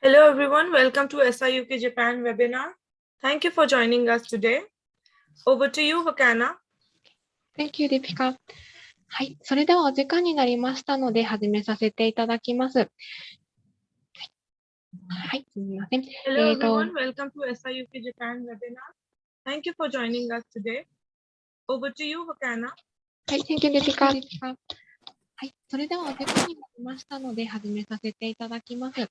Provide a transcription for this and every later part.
Hello everyone, welcome to SIUK Japan webinar. Thank you for joining us today. Over to you, Vakana. Thank you, Deepika. はい、それではお時間になりましたので始めさせていただきます。はい、すみません。Hello everyone, welcome to SIUK Japan webinar. Thank you for joining us today. Over to you, Vakana. はい、Thank you, Deepika. はい、それではお時間になりましたので始めさせていただきます。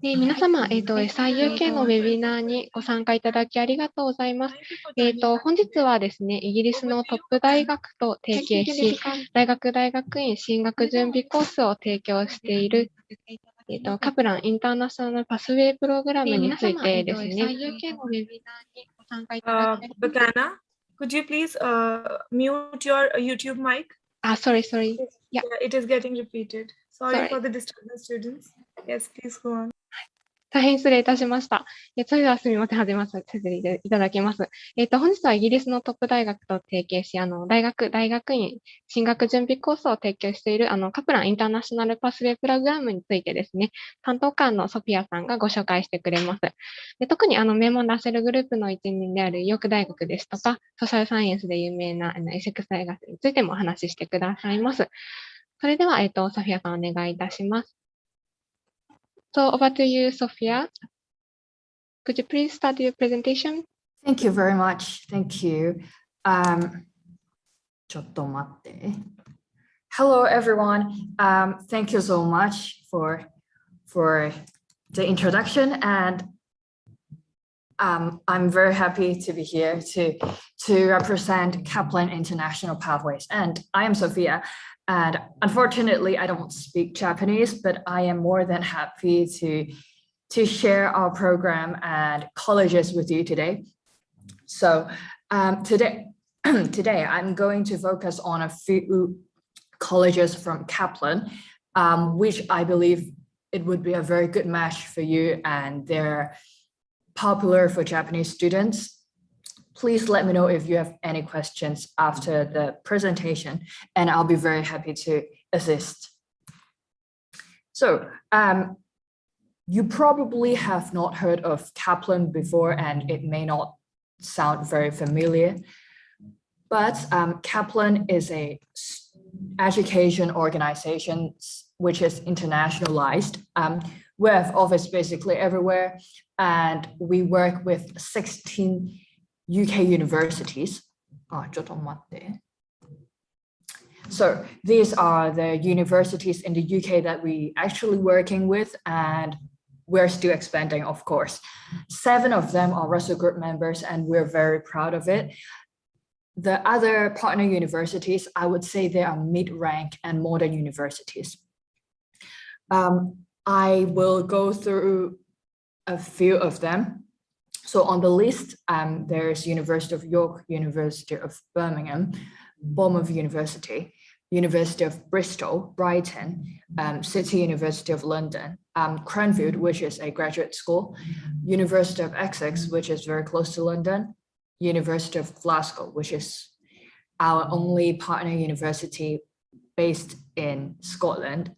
皆様、SIUK のウェビナーにご参加いただきありがとうございます。本日はですね、イギリスのトップ大学と提携し、大学院進学準備コースを提供している、カプランインターナショナルパスウェイプログラムについてですね、SIUK のウェビナーにご参加いただきありがとうございます。Vakana, could you please mute your YouTube mic? Sorry. Yeah, it is getting repeated. Sorry for the disturbance, students. Yes, please go on. 大変失礼いたしました。それではすみません、始めさせていただきます。本日はイギリスのトップ大学と提携し、大学院進学準備コースを提供している、カプランインターナショナルパスウェイプログラムについてですね、担当官のソフィアさんがご紹介してくれます。特に名門ラッセルグループの一員であるヨーク大学ですとか、ソーシャルサイエンスで有名なエセックス大学についてもお話ししてくださいます。それでは、ソフィアさんお願いいたします。So over to you, Sophia. Could you please start your presentation? Thank you very much. Thank you. ちょっと待って。Hello, everyone. Thank you so much for the introduction, and I'm very happy to be here to represent Kaplan International Pathways. And I am Sophia. And unfortunately, I don't speak Japanese, but I am more than happy to share our program and colleges with you today. So today I'm going to focus on a few colleges from Kaplan, which I believe it would be a very good match for you, and they're popular for Japanese students. Please let me know if you have any questions after the presentation, and I'll be very happy to assist. So you probably have not heard of Kaplan before, and it may not sound very familiar, but Kaplan is an education organization which is internationalized. We have office basically everywhere, and we work with 16 UK universities. So these are the universities in the UK that we actually working with, and we're still expanding, of course. 7 of them are Russell Group members, and we're very proud of it. The other partner universities, I would say they are mid-rank and modern universities. I will go through a few of them. So on the list, there's University of York, University of Birmingham, Bournemouth University, University of Bristol, Brighton, City University of London, Cranfield, which is a graduate school, University of Essex, which is very close to London, University of Glasgow, which is our only partner university based in Scotland,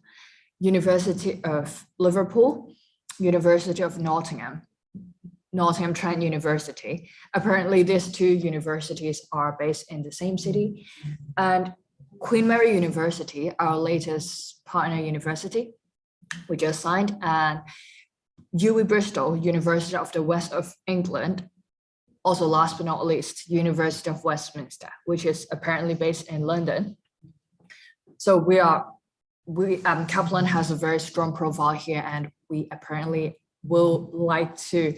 University of Liverpool, University of Nottingham Trent University. Apparently, these 2 universities are based in the same city. And Queen Mary University, our latest partner university, we just signed, and UWE Bristol, University of the West of England. Also, last but not least, University of Westminster, which is apparently based in London. So Kaplan has a very strong profile here, and we apparently would like to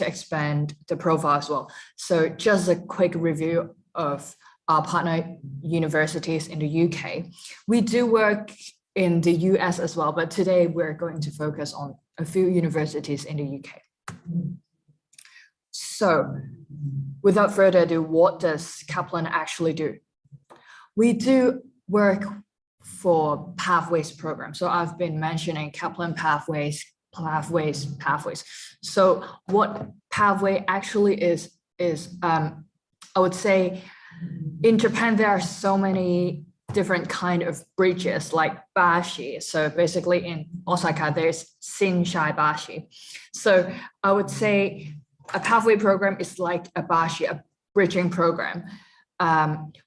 expand the profile as well. So just a quick review of our partner universities in the UK. We do work in the US as well, but today we're going to focus on a few universities in the UK. So without further ado, what does Kaplan actually do? We do work for Pathways program. So I've been mentioning Kaplan Pathways. So what Pathway actually is I would say in Japan, there are so many different kind of bridges like bashi. So basically in Osaka, there's Shinshai Bashi. So I would say a pathway program is like a bashi, a bridging program.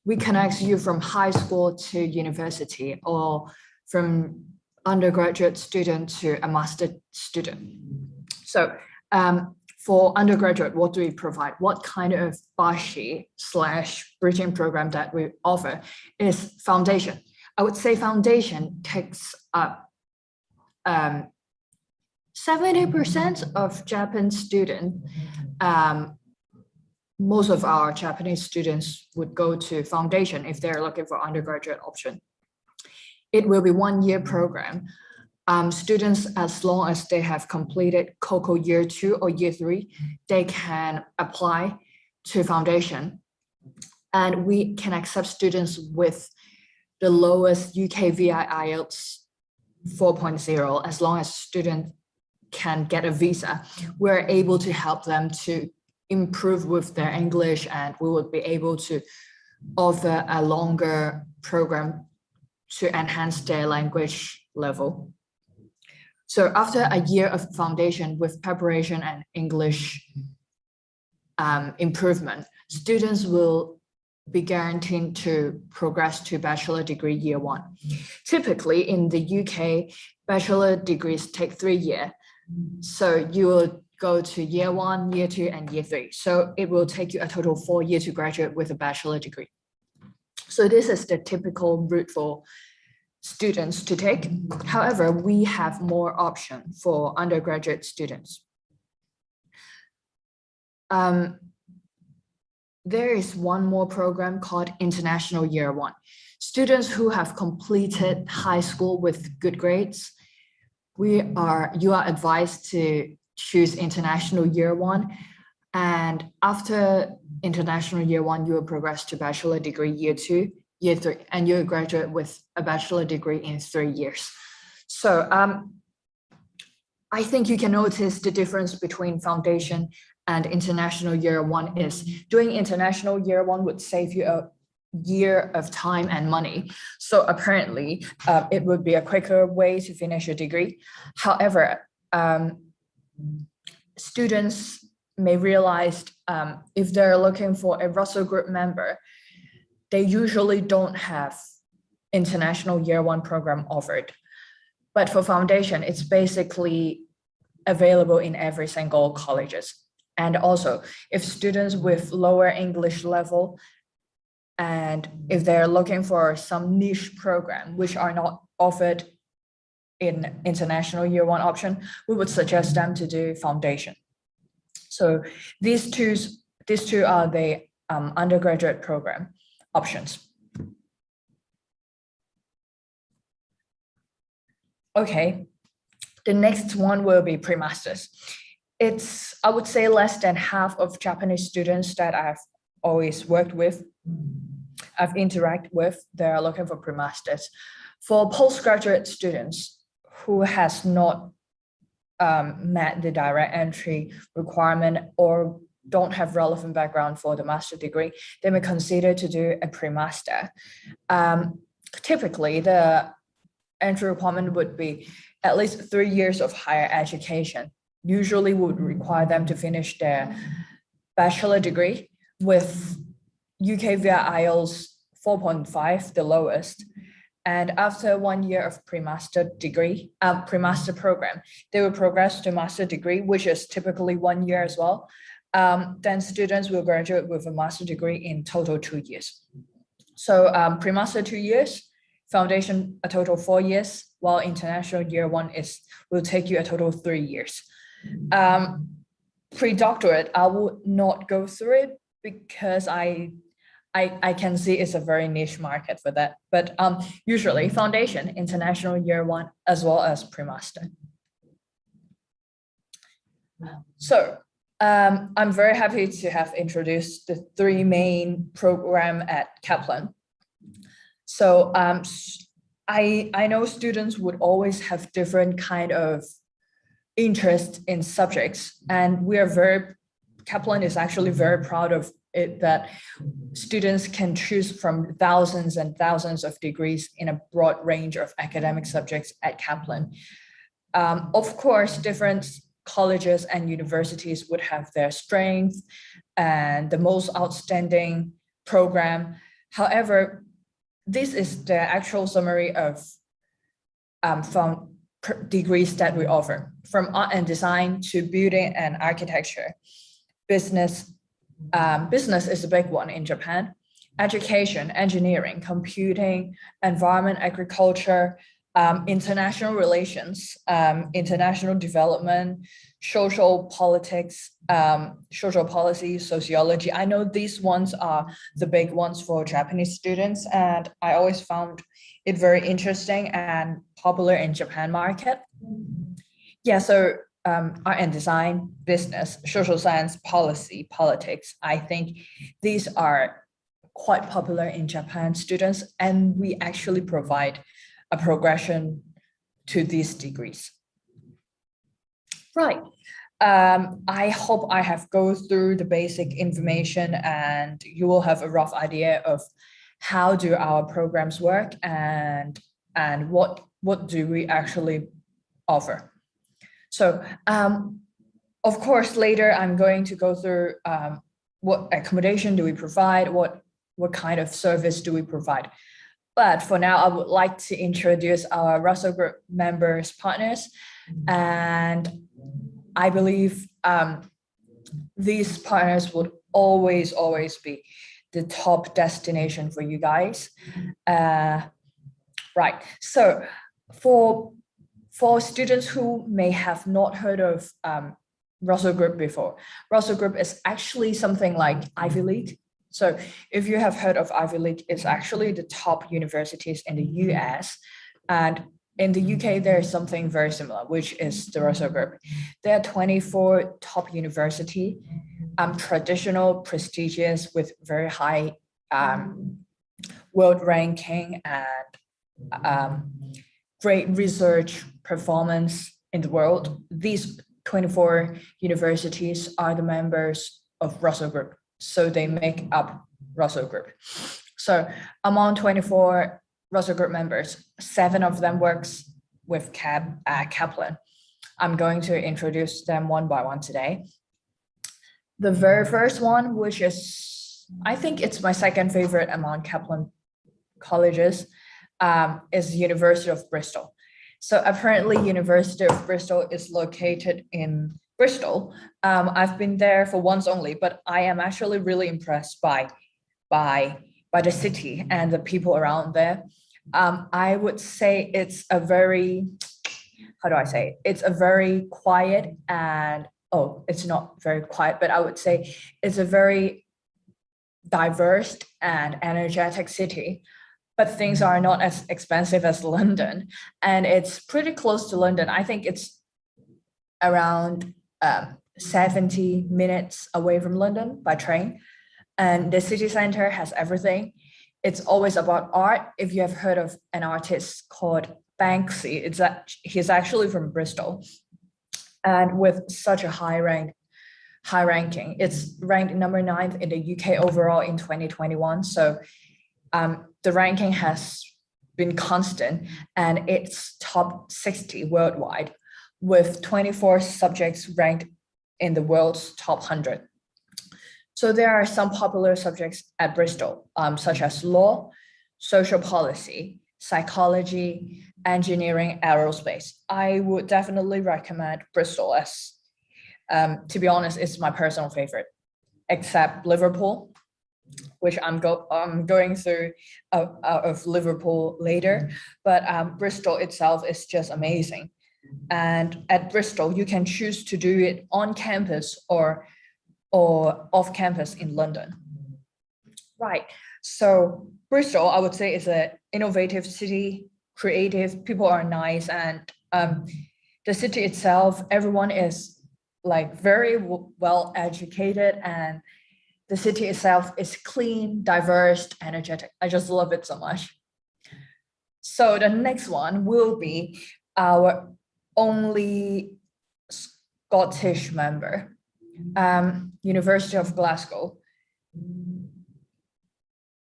We connect you from high school to university or from undergraduate student to a master student. So for undergraduate, what do we provide? What kind of bashi / bridging program that we offer is foundation. I would say foundation takes up 70% of Japanese students. Most of our Japanese students would go to foundation if they're looking for undergraduate option. It will be 1-year program. Students, as long as they have completed COCO year 2 or year 3, they can apply to foundation. And we can accept students with the lowest UK VI IELTS 4.0, as long as students can get a visa. We're able to help them to improve with their English, and we would be able to offer a longer program to enhance their language level. So after a year of foundation with preparation and English improvement, students will be guaranteed to progress to bachelor degree year 1. Typically in the UK, bachelor degrees take 3 years. So you will go to year 1, year 2, and year 3. So it will take you a total of 4 years to graduate with a bachelor degree. So this is the typical route for students to take. However, we have more option for undergraduate students. There is one more program called International Year 1. Students who have completed high school with good grades, you are advised to choose International Year 1. And after International Year 1, you will progress to bachelor degree year 2, year 3, and you'll graduate with a bachelor degree in 3 years. So I think you can notice the difference between foundation and International Year 1 is doing International Year 1 would save you a year of time and money. So apparently it would be a quicker way to finish your degree. However, students may realize if they're looking for a Russell Group member, they usually don't have International Year 1 program offered. But for foundation, it's basically available in every single colleges. And also, if students with lower English level, and if they're looking for some niche program which are not offered in International Year 1 option, we would suggest them to do foundation. So these two are the undergraduate program options. Okay, the next one will be pre-masters. It's, I would say, less than half of Japanese students that I've always worked with, I've interacted with, they're looking for pre-masters. For postgraduate students who has not met the direct entry requirement or don't have relevant background for the master degree, they may consider to do a pre-master. Typically, the entry requirement would be at least 3 years of higher education. Usually would require them to finish their bachelor degree with UK via IELTS 4.5, the lowest. And after 1 year of pre-master degree, pre-master program, they will progress to master degree, which is typically 1 year as well. Then students will graduate with a master degree in total 2 years. So pre-master 2 years, foundation a total 4 years, while International Year 1 will take you a total of 3 years. Pre-doctorate, I would not go through it because I can see it's a very niche market for that. But usually foundation, International Year 1, as well as pre-master. So I'm very happy to have introduced the 3 main program at Kaplan. So I know students would always have different kind of interest in subjects, and Kaplan is actually very proud of that students can choose from thousands and thousands of degrees in a broad range of academic subjects at Kaplan. Of course, different colleges and universities would have their strengths and the most outstanding program. However, this is the actual summary of from degrees that we offer, from art and design to building and architecture. Business is a big one in Japan. Education, engineering, computing, environment, agriculture, international relations, international development, social politics, social policy, sociology. I know these ones are the big ones for Japanese students, and I always found it very interesting and popular in Japan market. Yeah, so art and design, business, social science, policy, politics. I think these are quite popular in Japan students, and we actually provide a progression to these degrees. Right. I hope I have go through the basic information and you will have a rough idea of how do our programs work and what do we actually offer. So of course, later I'm going to go through what accommodation do we provide, what kind of service do we provide. But for now, I would like to introduce our Russell Group members, partners, and I believe these partners would always be the top destination for you guys. Right, so for students who may have not heard of Russell Group before, Russell Group is actually something like Ivy League. So if you have heard of Ivy League, it's actually the top universities in the US. And in the UK, there is something very similar, which is the Russell Group. There are 24 top universities, traditional, prestigious, with very high world ranking and great research performance in the world. These 24 universities are the members of Russell Group. So they make up Russell Group. So among 24 Russell Group members, 7 of them works with Kaplan. I'm going to introduce them one by one today. The very first one, which is, I think it's my second favorite among Kaplan colleges, is University of Bristol. So apparently University of Bristol is located in Bristol. I've been there for once only, but I am actually really impressed by the city and the people around there. I would say it's a very, how do I say? It's a very quiet and, it's not very quiet, but I would say it's a very diverse and energetic city. But things are not as expensive as London, and it's pretty close to London. I think it's around 70 minutes away from London by train. And the city center has everything. It's always about art. If you have heard of an artist called Banksy, he's actually from Bristol. And with such a high ranking, it's ranked number 9th in the UK overall in 2021. So the ranking has been constant and it's top 60 worldwide, with 24 subjects ranked in the world's top 100. So there are some popular subjects at Bristol, such as law, social policy, psychology, engineering, aerospace. I would definitely recommend Bristol as, to be honest, it's my personal favorite, except Liverpool, which I'm going through of Liverpool later. But Bristol itself is just amazing. And at Bristol, you can choose to do it on campus or off campus in London. Right, so Bristol, I would say, is an innovative city, creative, people are nice, and the city itself, everyone is like very well educated, and the city itself is clean, diverse, energetic. I just love it so much. So the next one will be our only Scottish member, University of Glasgow.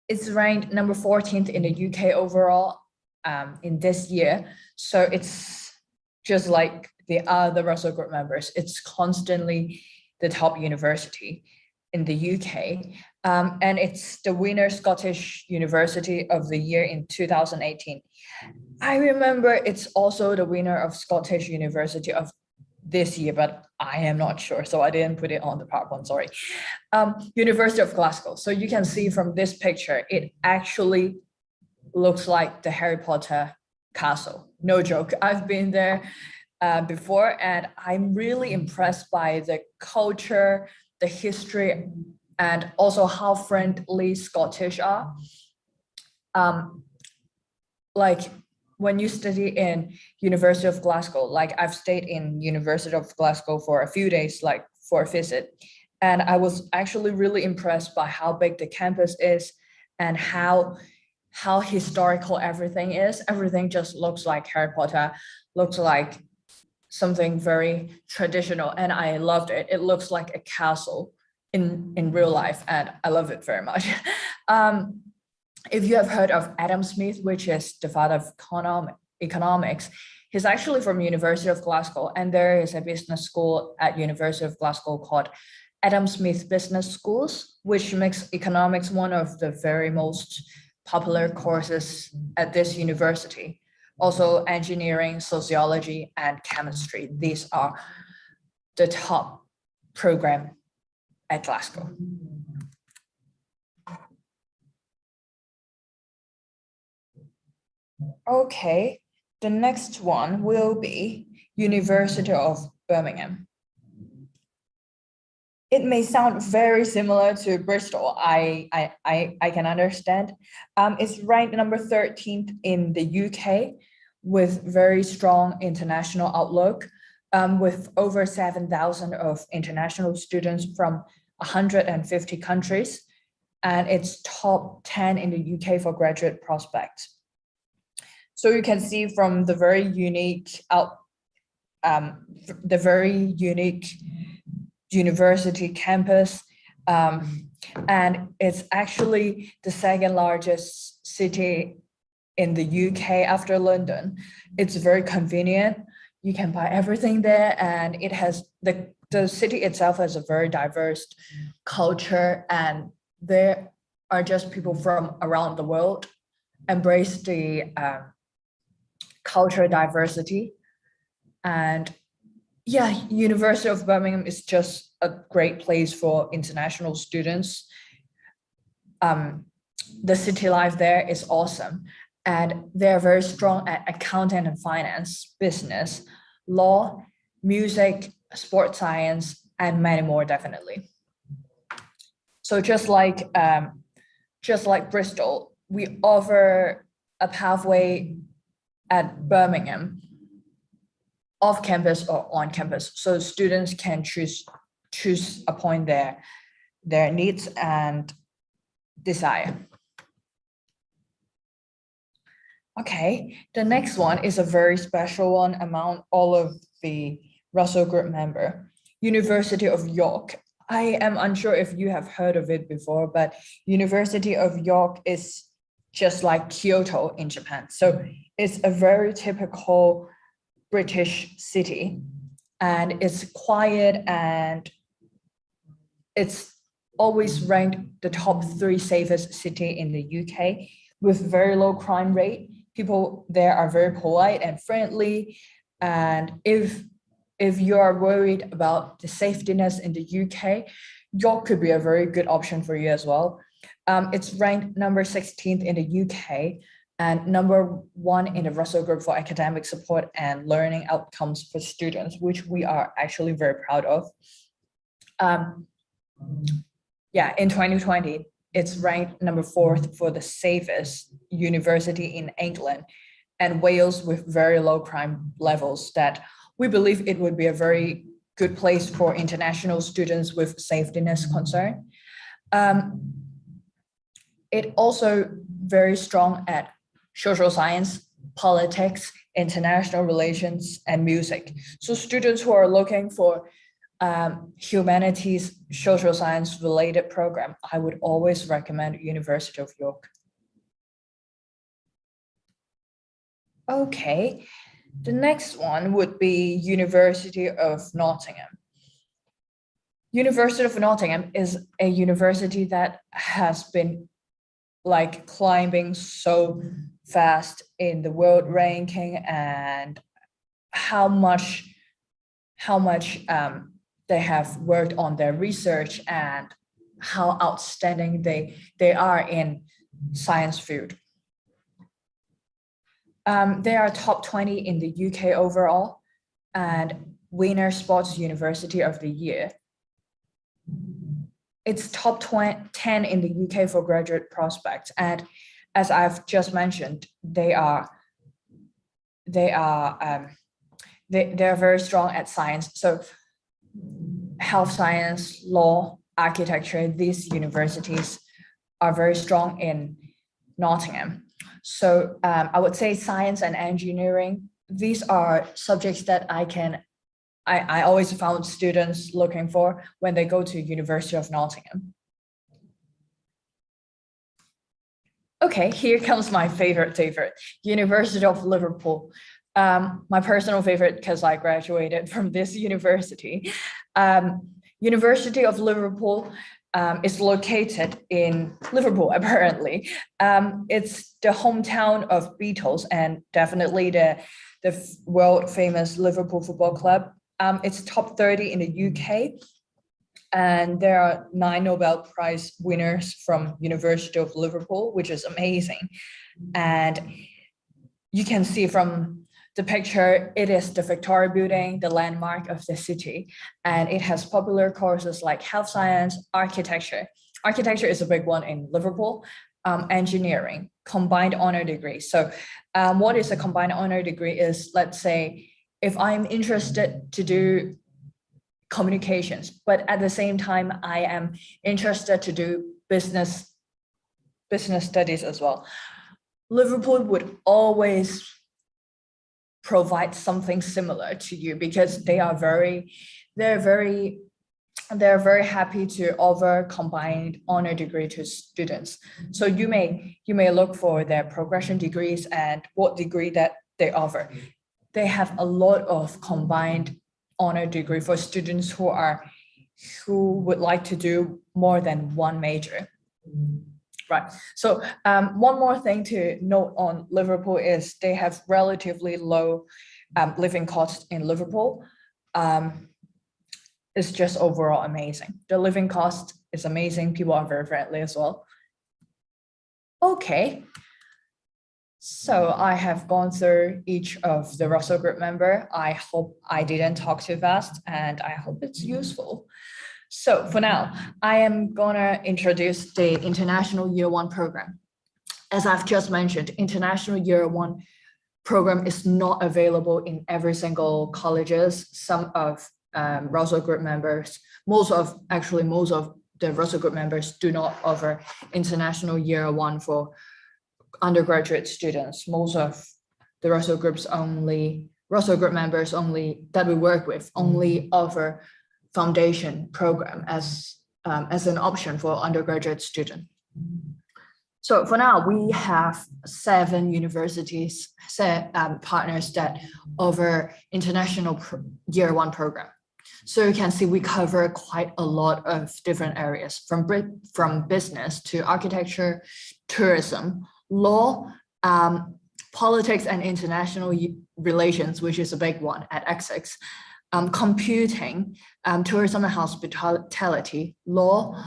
It's ranked number 14th in the UK overall in this year. So it's just like the other Russell Group members. It's constantly the top university in the UK. And it's the winner Scottish University of the Year in 2018. I remember it's also the winner of Scottish University of this year, but I am not sure, so I didn't put it on the PowerPoint, sorry. University of Glasgow. So you can see from this picture, it actually looks like the Harry Potter castle. No joke, I've been there before, and I'm really impressed by the culture, the history, and also how friendly Scottish are. Like when you study in University of Glasgow, like I've stayed in University of Glasgow for a few days, like for a visit, and I was actually really impressed by how big the campus is and how historical everything is. Everything just looks like Harry Potter, looks like something very traditional, and I loved it. It looks like a castle in real life, and I love it very much. If you have heard of Adam Smith, which is the father of economics, he's actually from University of Glasgow, and there is a business school at University of Glasgow called Adam Smith Business Schools, which makes economics one of the very most popular courses at this university. Also engineering, sociology, and chemistry. These are the top program at Glasgow. Okay, the next one will be University of Birmingham. It may sound very similar to Bristol. I can understand. It's ranked number 13th in the UK with very strong international outlook, with over 7,000 of international students from 150 countries, and it's top 10 in the UK for graduate prospects. So you can see from the very unique university campus, and it's actually the second largest city in the UK after London. It's very convenient. You can buy everything there, and it has the city itself has a very diverse culture, and there are just people from around the world embrace the cultural diversity. And yeah, University of Birmingham is just a great place for international students. The city life there is awesome, and they're very strong at accounting and finance, business, law, music, sports science, and many more, definitely. So just like Bristol, we offer a pathway at Birmingham, off campus or on campus, so students can choose upon their needs and desire. Okay, the next one is a very special one among all of the Russell Group member, University of York. I am unsure if you have heard of it before, but University of York is just like Kyoto in Japan. So it's a very typical British city, and it's quiet, and it's always ranked the top 3 safest city in the UK with very low crime rate. People there are very polite and friendly, and if you are worried about the safetyness in the UK, York could be a very good option for you as well. It's ranked number 16th in the UK and number 1 in the Russell Group for academic support and learning outcomes for students, which we are actually very proud of. Yeah, in 2020, it's ranked number 4th for the safest university in England and Wales with very low crime levels, that we believe it would be a very good place for international students with safetyness concern. It also very strong at social science, politics, international relations, and music. So students who are looking for humanities, social science related program, I would always recommend University of York. Okay, the next one would be University of Nottingham. University of Nottingham is a university that has been like climbing so fast in the world ranking, and how much they have worked on their research and how outstanding they are in science field. They are top 20 in the UK overall and winner Sports University of the Year. It's top 10 in the UK for graduate prospects. And as I've just mentioned, they're very strong at science. So health science, law, architecture, these universities are very strong in Nottingham. So I would say science and engineering, these are subjects that I always found students looking for when they go to University of Nottingham. Okay, here comes my favorite, University of Liverpool. My personal favorite because I graduated from this university. University of Liverpool is located in Liverpool, apparently. It's the hometown of Beatles and definitely the world famous Liverpool Football Club. It's top 30 in the UK. And there are 9 Nobel Prize winners from University of Liverpool, which is amazing. And you can see from the picture, it is the Victoria Building, the landmark of the city. And it has popular courses like health science, architecture. Architecture is a big one in Liverpool. Engineering, combined honor degree. So what is a combined honor degree is, let's say, if I'm interested to do communications, but at the same time, I am interested to do business studies as well. Liverpool would always provide something similar to you because they're very happy to offer combined honor degree to students. So you may look for their progression degrees and what degree that they offer. They have a lot of combined honor degree for students who would like to do more than one major. Right. So one more thing to note on Liverpool is they have relatively low living costs in Liverpool. It's just overall amazing. The living cost is amazing. People are very friendly as well. Okay. So I have gone through each of the Russell Group member. I hope I didn't talk too fast and I hope it's useful. So for now, I am gonna introduce the International Year 1 program. As I've just mentioned, International Year 1 program is not available in every single colleges. Some of Russell Group members, most of the Russell Group members do not offer International Year 1 for undergraduate students. Most of the Russell Group members that we work with only offer foundation program as an option for undergraduate student. So for now, we have 7 universities, partners that offer International Year 1 program. So you can see we cover quite a lot of different areas from business to architecture, tourism, law, politics and international relations, which is a big one at Essex, computing, tourism and hospitality, law,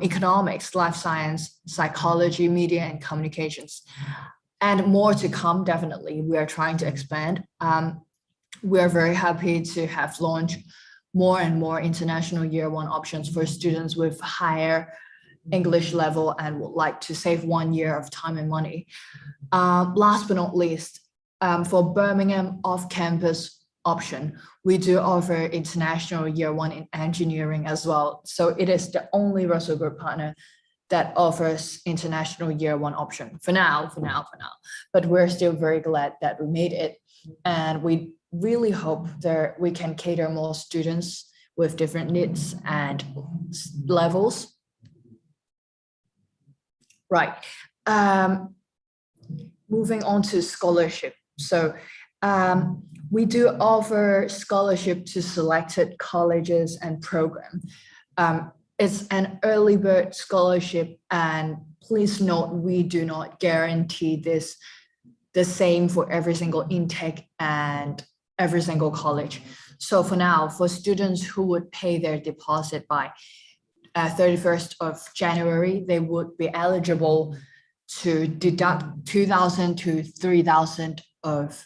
economics, life science, psychology, media and communications, and more to come. Definitely, we are trying to expand. We are very happy to have launched more and more International Year 1 options for students with higher English level and would like to save 1 year of time and money. Last but not least, for Birmingham off-campus option, we do offer International Year 1 in engineering as well. So it is the only Russell Group partner that offers International Year 1 option for now. But we're still very glad that we made it. And we really hope that we can cater more students with different needs and levels. Right. Moving on to scholarship. So we do offer scholarship to selected colleges and programs. It's an early bird scholarship, and please note we do not guarantee this the same for every single intake and every single college. So for now, for students who would pay their deposit by 31st of January, they would be eligible to deduct 2,000 to 3,000 of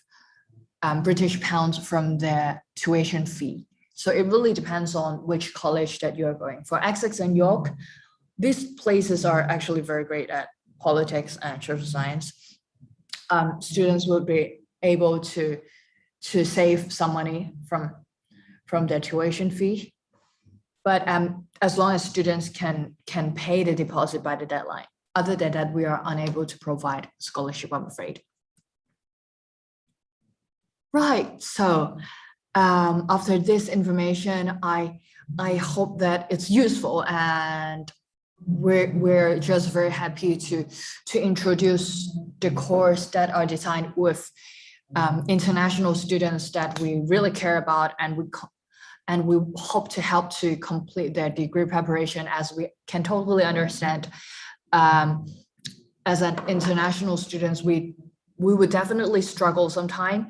British pounds from their tuition fee. So it really depends on which college that you're going. For Essex and York, these places are actually very great at politics and social science. Students will be able to save some money from their tuition fee. But as long as students can pay the deposit by the deadline. Other than that, we are unable to provide scholarship, I'm afraid. Right, so after this information, I hope that it's useful, and we're just very happy to introduce the course that are designed with international students that we really care about, and we hope to help to complete their degree preparation. As we can totally understand, as an international students, we would definitely struggle sometime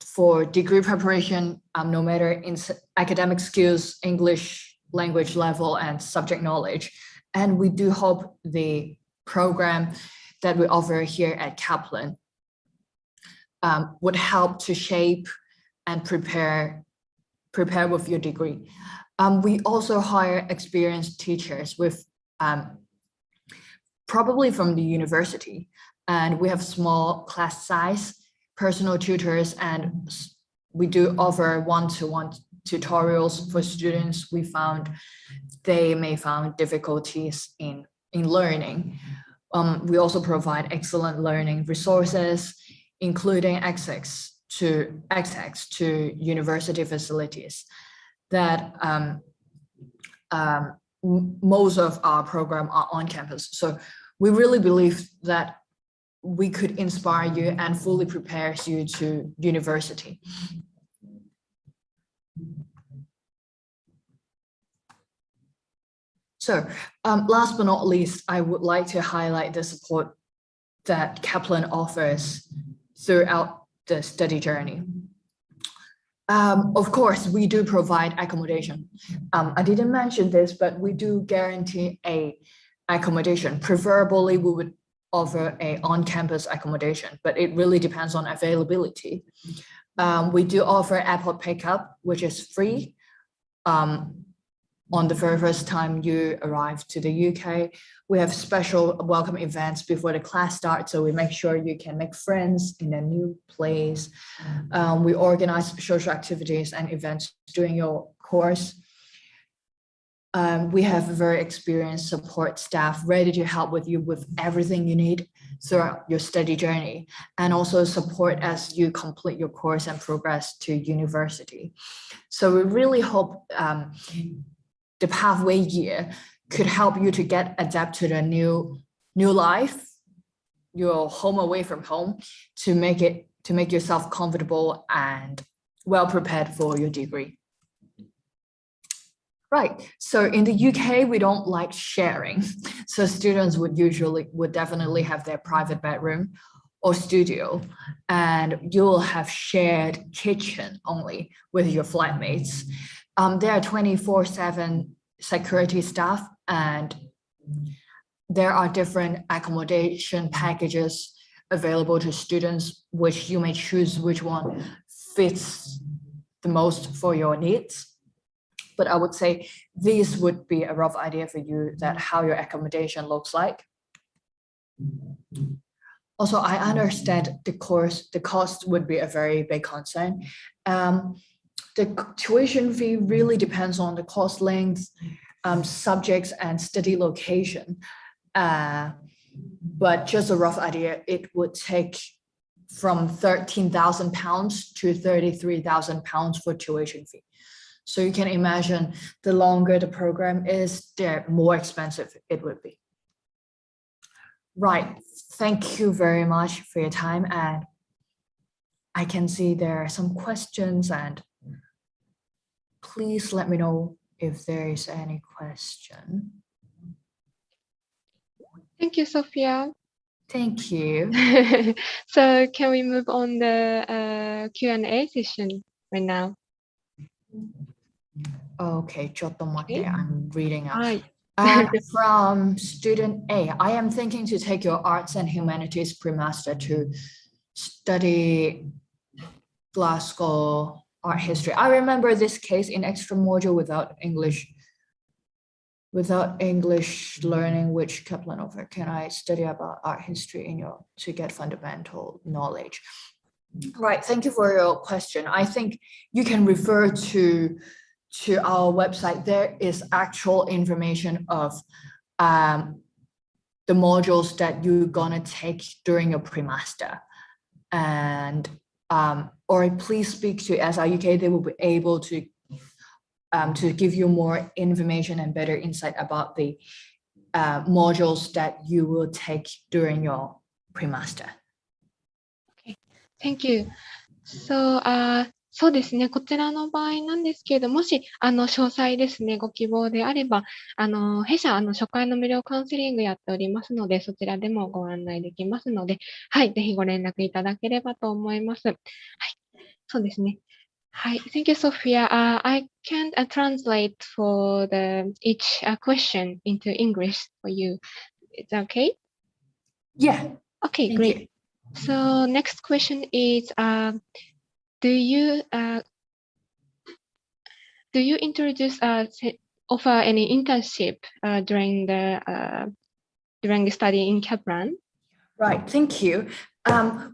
for degree preparation, no matter in academic skills, English language level, and subject knowledge. And we do hope the program that we offer here at Kaplan would help to shape and prepare with your degree. We also hire experienced teachers with probably from the university, and we have small class size, personal tutors, and we do offer one-to-one tutorials for students we found they may find difficulties in learning. We also provide excellent learning resources, including access to university facilities that most of our program are on campus. So we really believe that we could inspire you and fully prepare you to university. So last but not least, I would like to highlight the support that Kaplan offers throughout the study journey. Of course, we do provide accommodation. I didn't mention this, but we do guarantee a accommodation. Preferably, we would offer a on-campus accommodation, but it really depends on availability. We do offer airport pickup, which is free on the very first time you arrive to the UK. We have special welcome events before the class starts, so we make sure you can make friends in a new place. We organize social activities and events during your course. We have a very experienced support staff ready to help with you with everything you need throughout your study journey, and also support as you complete your course and progress to university. So we really hope the pathway year could help you to get adapted to a new life, your home away from home, to make yourself comfortable and well prepared for your degree. Right, so in the UK, we don't like sharing. So students would definitely have their private bedroom or studio, and you'll have shared kitchen only with your flatmates. There are 24/7 security staff, and there are different accommodation packages available to students, which you may choose which one fits the most for your needs. But I would say these would be a rough idea for you that how your accommodation looks like. Also, I understand the cost would be a very big concern. The tuition fee really depends on the course length, subjects, and study location. But just a rough idea, it would take from £13,000 to £33,000 for tuition fee. So you can imagine the longer the program is, the more expensive it would be. Right. Thank you very much for your time. And I can see there are some questions, and please let me know if there is any question. Thank you, Sophia. Thank you. So can we move on the Q&A session right now? Okay, ちょっと待って, Okay. I'm reading out. Hi. From student A, I am thinking to take your arts and humanities pre-master to study Glasgow art history. I remember this case in extra module without English learning, which Kaplan offer. Can I study about art history to get fundamental knowledge? Right, thank you for your question. I think you can refer to our website. There is actual information of the modules that you're gonna take during your pre-master. And or please speak to SI UK. They will be able to give you more information and better insight about the modules that you will take during your pre-master. Okay, thank you. So, そうですね。こちらの場合なんですけれども、もし、詳細ですね、ご希望であれば、弊社、初回の無料カウンセリングやっておりますので、そちらでもご案内できますので、はい、ぜひご連絡いただければと思います。はい、そうですね。はい、Thank you, Sophia. I can translate for each question into English for you. Is that okay? Yeah. Okay, Thank great. you. So next question is, do you offer any internship during the study in Kaplan? Right, thank you.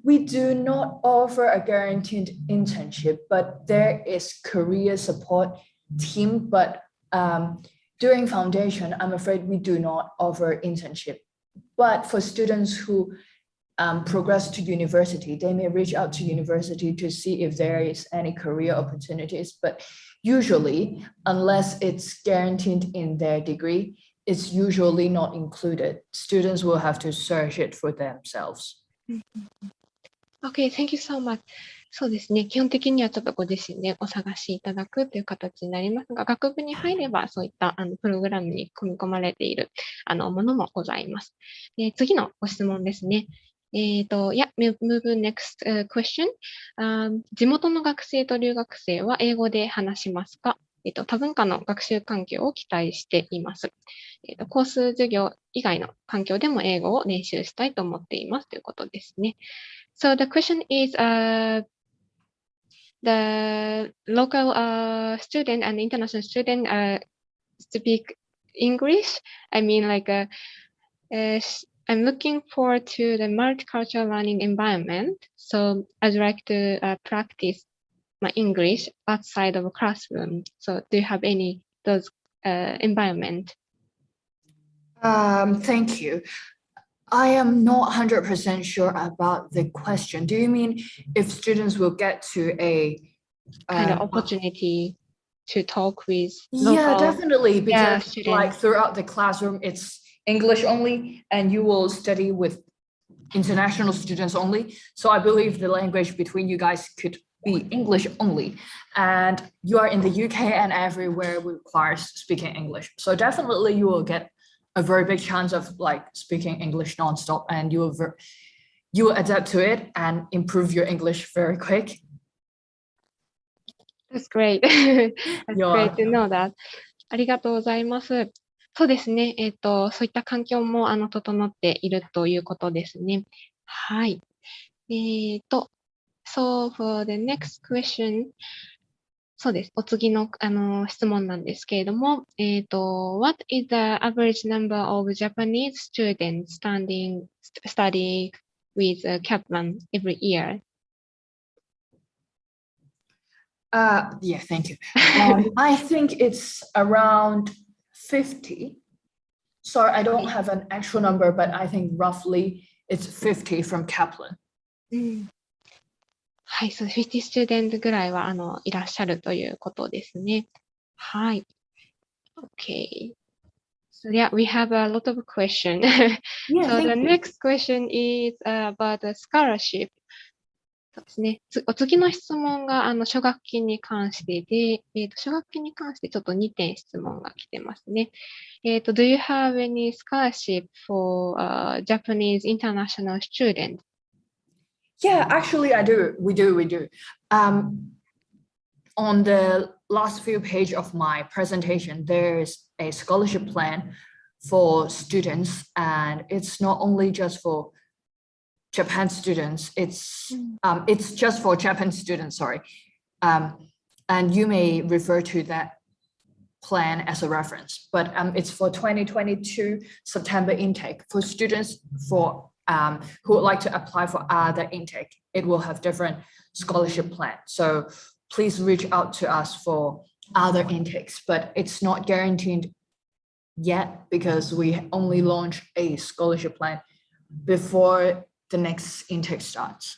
We do not offer a guaranteed internship, but there is career support team. But during foundation, I'm afraid we do not offer internship. But for students who progress to university, they may reach out to university to see if there is any career opportunities. But usually, unless it's guaranteed in their degree, it's usually not included. Students will have to search it for themselves. Okay, thank you so much. そうですね。基本的にはちょっとご自身でお探しいただくという形になりますが、学部に入ればそういったプログラムに組み込まれているものもございます。次のご質問ですね。Yeah, move next question. 地元の学生と留学生は英語で話しますか？多文化の学習環境を期待しています。コース授業以外の環境でも英語を練習したいと思っていますということですね。So the question is, the local student and international student speak English. I mean, like, I'm looking forward to the multicultural learning environment. So I'd like to practice my English outside of a classroom. So do you have any those environment? Thank you. I am not 100% sure about the question. Do you mean if students will get to a kind of opportunity to talk with local, yeah, definitely, because students. like throughout the classroom, it's English only, and you will study with international students only. So I believe the language between you guys could be English only, and you are in the UK and everywhere requires speaking English. So definitely you will get a very big chance of like speaking English nonstop, and you will adapt to it and improve your English very quick. That's great. That's great to know that. ありがとうございます。そうですね。そういった環境も整っているということですね。はい。So for the next question, そうです。お次の質問なんですけれども、What is the average number of Japanese students study with Kaplan every year? Yeah, thank you. I think it's around 50. Sorry, I don't have an actual number, but I think roughly it's 50 from Kaplan. はい、そう、50 student ぐらいはいらっしゃるということですね。はい。Okay. So yeah, we have a lot of questions. Yeah, So the thank you. next question is about the scholarship. そうですね。お次の質問が奨学金に関してで、奨学金に関してちょっと2点質問が来てますね。Do you have any scholarship for Japanese international students? Yeah, actually, I do. We do. On the last few page of my presentation, there's a scholarship plan for students, and it's not only just for Japan students. It's just for Japan students. Sorry, and you may refer to that plan as a reference. But it's for 2022 September intake for students who would like to apply for other intake. It will have different scholarship plan. So please reach out to us for other intakes, but it's not guaranteed yet because we only launch a scholarship plan before the next intake starts.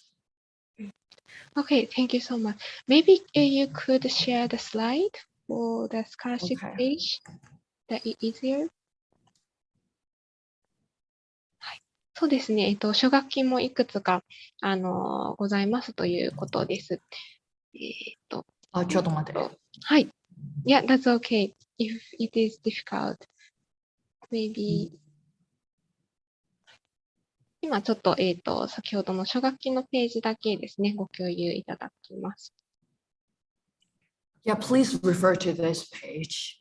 Okay, thank you so much. Maybe you could share the slide for the scholarship Okay. page. That is easier. はい。そうですね。奨学金もいくつか、ございますということです。ちょっと待って。はい。Yeah, that's okay. If it is difficult, maybe. 今ちょっと、先ほどの奨学金のページだけですね、ご共有いただきます。Yeah, please refer to this page.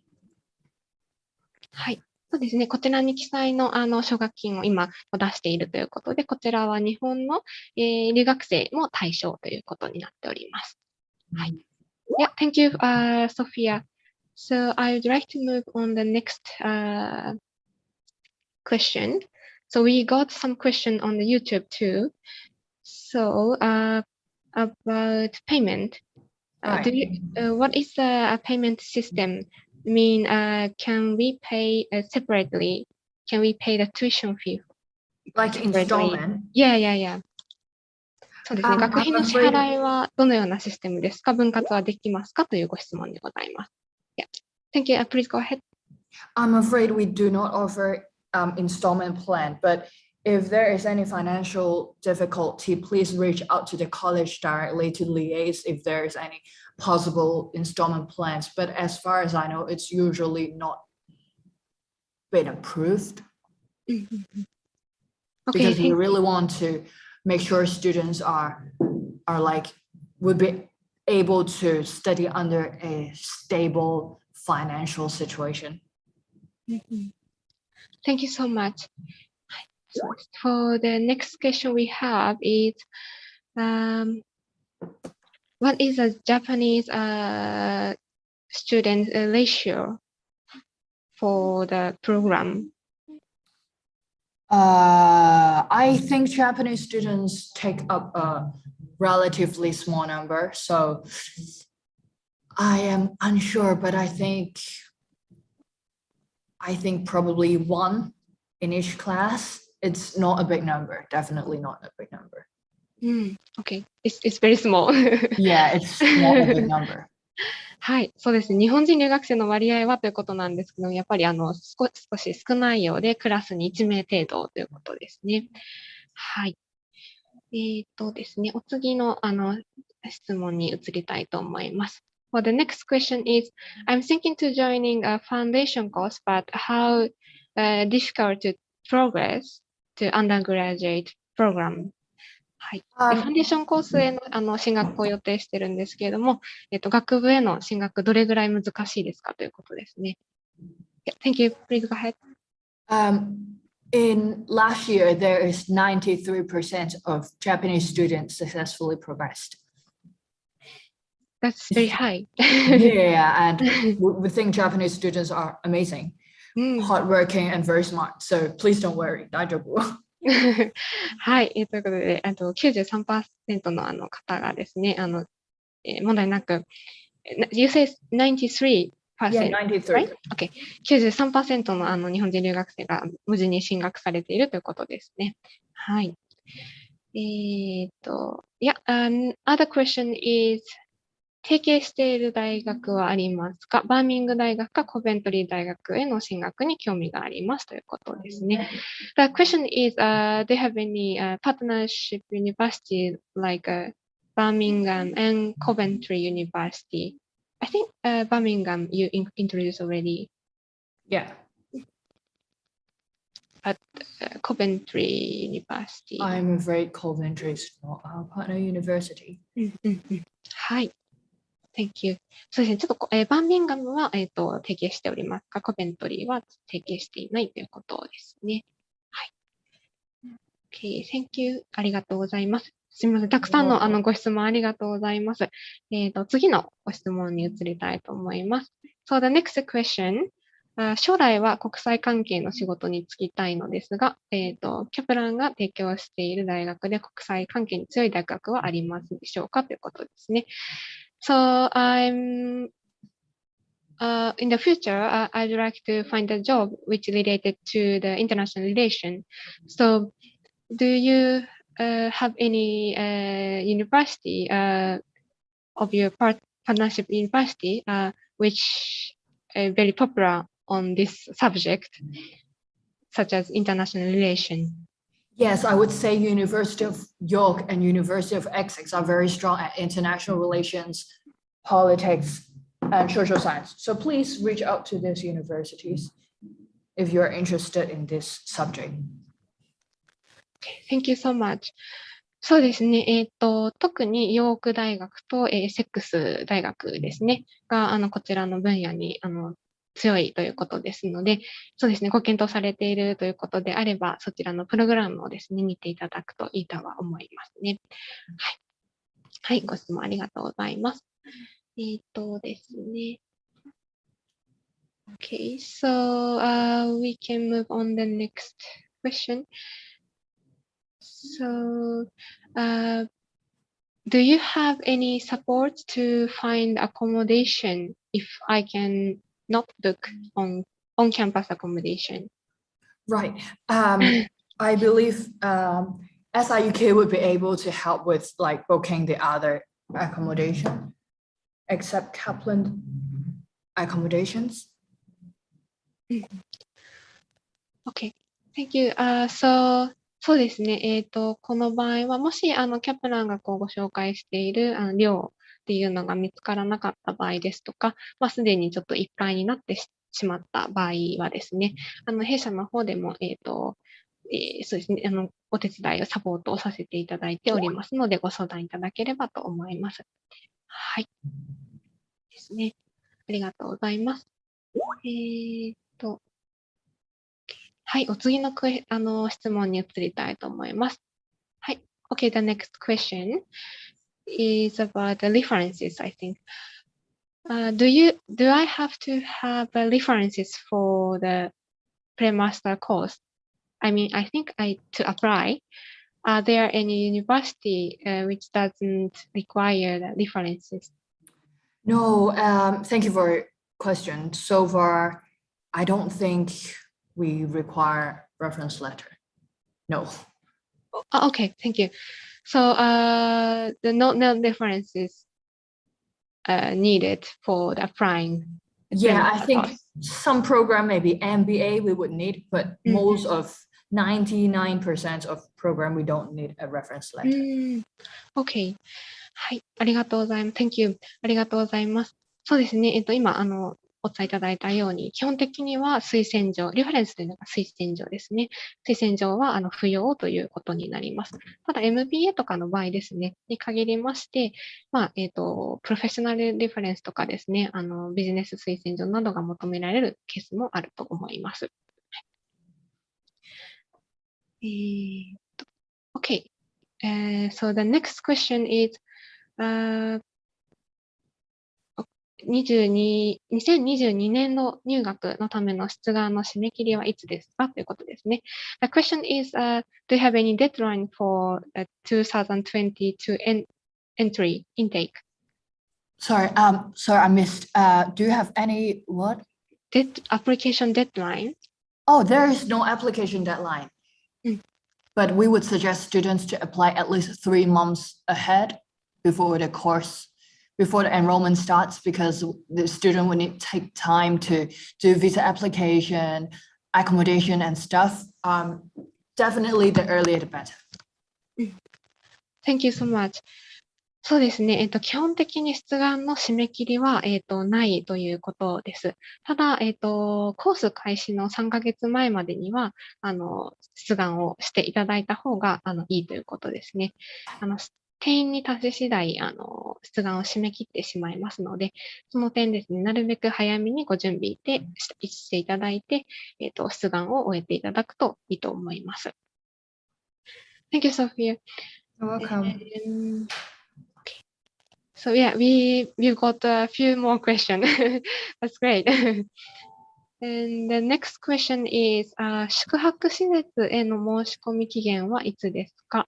はい。そうですね。こちらに記載の奨学金を今出しているということで、こちらは日本の、留学生も対象ということになっております。はい。Yeah, thank you, Sophia. So I would like to move on the next question. So we got some question on the YouTube too. So about payment. Right. What is the payment system? I mean, can we pay separately? Can we pay the tuition fee? Like installment? Yeah. そうですね。学 I'm 費の支 afraid 払いはどのようなシステムですか？分割はできますか？というご質問でございます。Yeah. Thank you. Please go ahead. I'm afraid we do not offer installment plan, but if there is any financial difficulty, please reach out to the college directly to liaise if there is any possible installment plans. But as far as I know, it's usually not been approved Okay, because we thank really want to make sure students would be able to study under a stable financial situation. Thank you so much. So for the next question we have is, what is the Japanese student ratio for the program? I think Japanese students take up a relatively small number, so I am unsure, but I think probably one in each class. It's not a big number, definitely not a big number. Okay, it's very small. Yeah, it's not a big number. はい、そうですね。日本人留学生の割合はということなんですけど、やっぱり少し少ないようで、クラスに1名程度ということですね。はい。ですね、お次の質問に移りたいと思います。For the next question is, I'm thinking to joining a foundation course, but how difficult to progress to undergraduate program? はい。ファンデーションコースへの進学を予定してるんですけれども、学部への進学どれぐらい難しいですかということですね。Yeah, thank you. Please go ahead. In last year, there is 93% of Japanese students successfully progressed. That's very high. Yeah, and we think Japanese students are amazing, hardworking, and very smart. So please don't worry. 大丈夫。はい、ということで、93% の方がですね、問題なく、You say 93%? Yeah, 93. Right? Okay. 93% の日本人留学生が無事に進学されているということですね。はい。Other question is, 提携している大学はありますか？バーミング大学かコベントリー大学への進学に興味がありますということですね。The question is, do you have any partnership university like Birmingham and Coventry University? I think Birmingham you introduced already, Yeah, but Coventry University. I'm afraid Coventry is not our partner university. はい。Thank you. そうですね。ちょっとバーミンガムは、提携しておりますが、コベントリーは提携していないということですね。はい。Okay, thank you. ありがとうございます。すみません。たくさんのご質問ありがとうございます。次のご質問に移りたいと思います。So the next question. 将来は国際関係の仕事に就きたいのですが、キャプランが提供している大学で国際関係に強い大学はありますでしょうかということですね。So in the future, I'd like to find a job which related to the international relation. So do you have any university of your partnership university which very popular on this subject, such as international relation? Yes, I would say University of York and University of Essex are very strong at international relations, politics, and social science. So please reach out to these universities if you're interested in this subject. Thank you so much. そうですね。特にヨーク大学とセックス大学ですね。が、こちらの分野に、強いということですので、そうですね。ご検討されているということであれば、そちらのプログラムをですね、見ていただくといいとは思いますね。はい。はい。ご質問ありがとうございます。ですね。Okay, so we can move on the next question. So, do you have any support to find accommodation if I can not book on-campus accommodation? Right. I believe SIUK would be able to help with like booking the other accommodation, except Kaplan accommodations. Okay, thank you.そうですね。この場合は、もし、キャプランがご紹介している、寮っていうのが見つからなかった場合ですとか、すでにちょっといっぱいになってしまった場合はですね、弊社の方でも、そうですね、お手伝いをサポートをさせていただいておりますので、ご相談いただければと思います。はい。ですね。ありがとうございます。はい、お次の質問に移りたいと思います。はい。Okay, the next question is about the references, I think. Do I have to have references for the pre-master course? I mean, I think to apply, are there any university which doesn't require the references? No, thank you for your question. So far, I don't think we require reference letter. No. Okay, thank you. So the no references needed for the applying. Yeah, I think some program, maybe MBA, we would need, but most of 99% of program, we don't need a reference letter. Okay. はい。ありがとうございます。Thank you. ありがとうございます。そうですね。今、お伝えいただいたように、基本的には推薦状、リファレンスというのが推薦状ですね。推薦状は不要ということになります。ただ MBA とかの場合ですね、に限りまして、プロフェッショナルリファレンスとかですね、ビジネス推薦状などが求められるケースもあると思います。Okay. So the next question is, 2022年の入学のための出願の締め切りはいつですかということですね。The question is, do you have any deadline for 2022 entry intake? Sorry, I missed. Do you have any what? Application deadline? Oh, there is no application deadline. but we would suggest students to apply at least 3 months ahead before the enrollment starts, because the student will need to take time to do visa application, accommodation and stuff. Definitely the earlier the better. Thank you so much. そうですね。基本的に出願の締め切りは、ないということです。ただ、コース開始の3ヶ月前までには、出願をしていただいた方が、いいということですね。定員に達し次第、出願を締め切ってしまいますので、その点ですね、なるべく早めにご準備していただいて、出願を終えていただくといいと思います。Thank you, Sophia. You're welcome. So yeah, we've got a few more questions. That's great. And the next question is, 宿泊施設への申し込み期限はいつですか？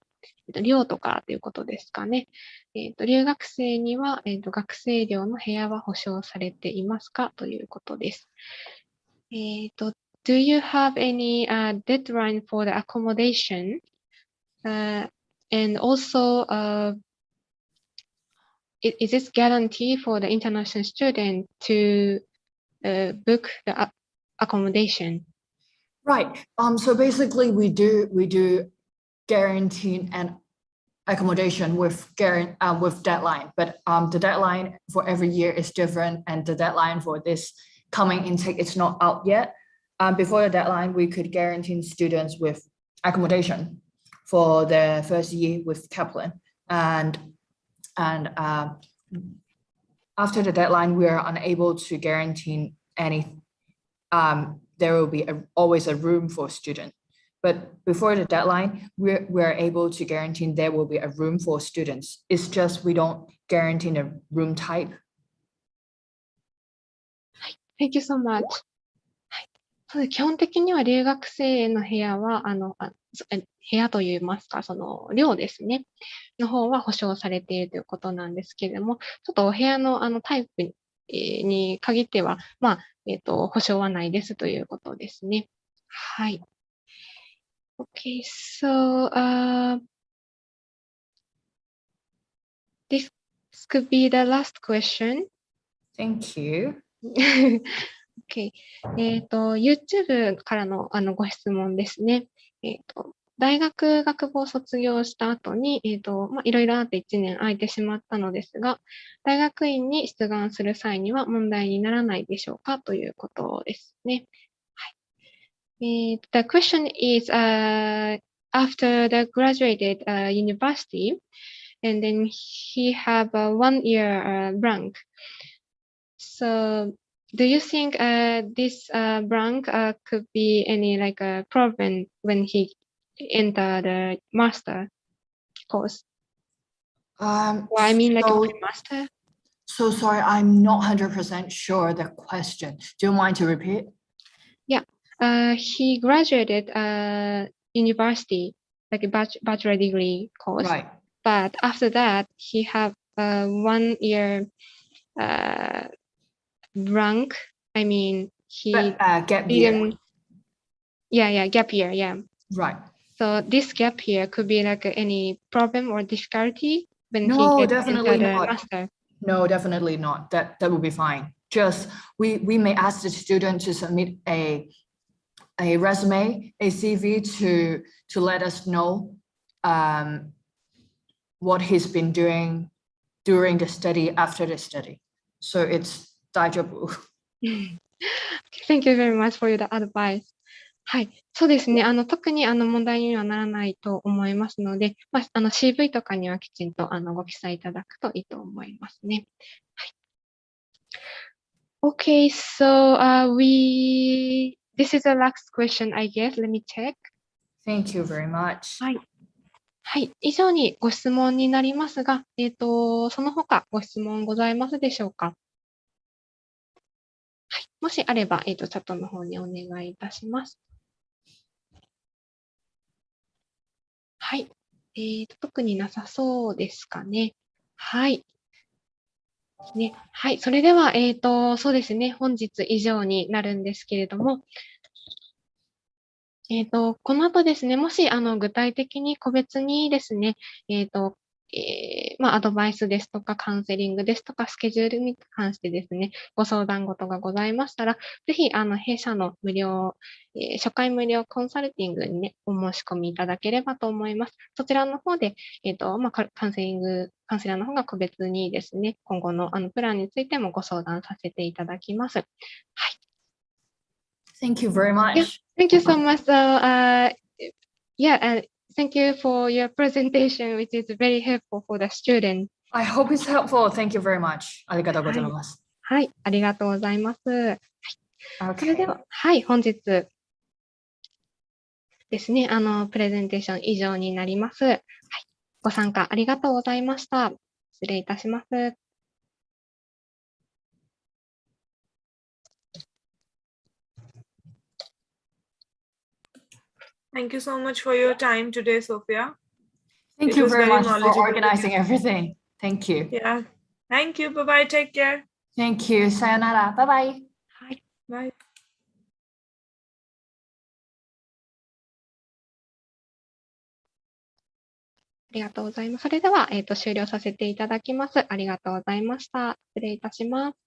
寮とかということですかね。留学生には、学生寮の部屋は保証されていますかということです。Do you have any deadline for the accommodation? And also, is this guarantee for the international student to book the accommodation? Right. So basically we do guarantee an accommodation with deadline, but the deadline for every year is different, and the deadline for this coming intake is not out yet. Before the deadline, we could guarantee students with accommodation for the first year with Kaplan, and after the deadline, we are unable to guarantee any. There will be always a room for students. But before the deadline, we're able to guarantee there will be a room for students. It's just we don't guarantee a room type. Thank you so much. 基本的には留学生の部屋は、部屋といいますか、その寮ですね、の方は保証されているということなんですけれども、ちょっとお部屋のタイプに限っては、保証はないですということですね。はい。Okay, so this could be the last question. Thank you. Okay. YouTube からのご質問ですね。大学学部を卒業した後に、いろいろあって1年空いてしまったのですが、大学院に出願する際には問題にならないでしょうかということですね。はい。The question is, after the graduated university, and then he have a 1-year blank. So, do you think this blank could be any like a problem when he enter the master course? Well, I mean like a pre-master? So sorry, I'm not 100% sure the question. Do you mind to repeat? Yeah, he graduated university, like a bachelor degree course. Right. But after that, he have a 1-year blank. I mean, he gap year. Yeah, gap year, yeah. Right. So this gap year could be like any problem or difficulty when No, he definitely enter the not. master. No, definitely not. That will be fine. Just we may ask the student to submit a resume, a CV to let us know what he's been doing during the study, after the study. So it's 大丈夫. Thank you very much for your advice. はい。そうですね。特に問題にはならないと思いますので、CV とかにはきちんとご記載いただくといいと思いますね。はい。Okay, so this is the last question, I guess. Let me check. Thank you very much. はい。はい。以上にご質問になりますが、その他ご質問ございますでしょうか？はい。もしあれば、チャットの方にお願いいたします。はい。特になさそうですかね。はい。ね、はい。それでは、そうですね。本日以上になるんですけれども、この後ですね、もし、具体的に個別にですね、アドバイスですとか、カウンセリングですとか、スケジュールに関してですね、ご相談事がございましたら、ぜひ、弊社の初回無料コンサルティングにね、お申し込みいただければと思います。そちらの方で、カウンセラーの方が個別にですね、今後のプランについてもご相談させていただきます。はい。Thank you very much. Thank you so much. Thank you for your presentation, which is very helpful for the student. I hope it's helpful. Thank you very much. ありがとうございます。はい、ありがとうございます。はい、それで Okay. は、はい、本日ですね、プレゼンテーション以上になります。はい、ご参加ありがとうございました。失礼いたします。Thank you so much for your time today, Sophia. Thank It you was very very much for knowledgeable. organizing everything. Thank you. Yeah. Thank you. Bye-bye. Take care. Thank you. さよなら。バイバイ。はい、Bye. ありがとうございます。それでは、終了させていただきます。ありがとうございました。失礼いたします。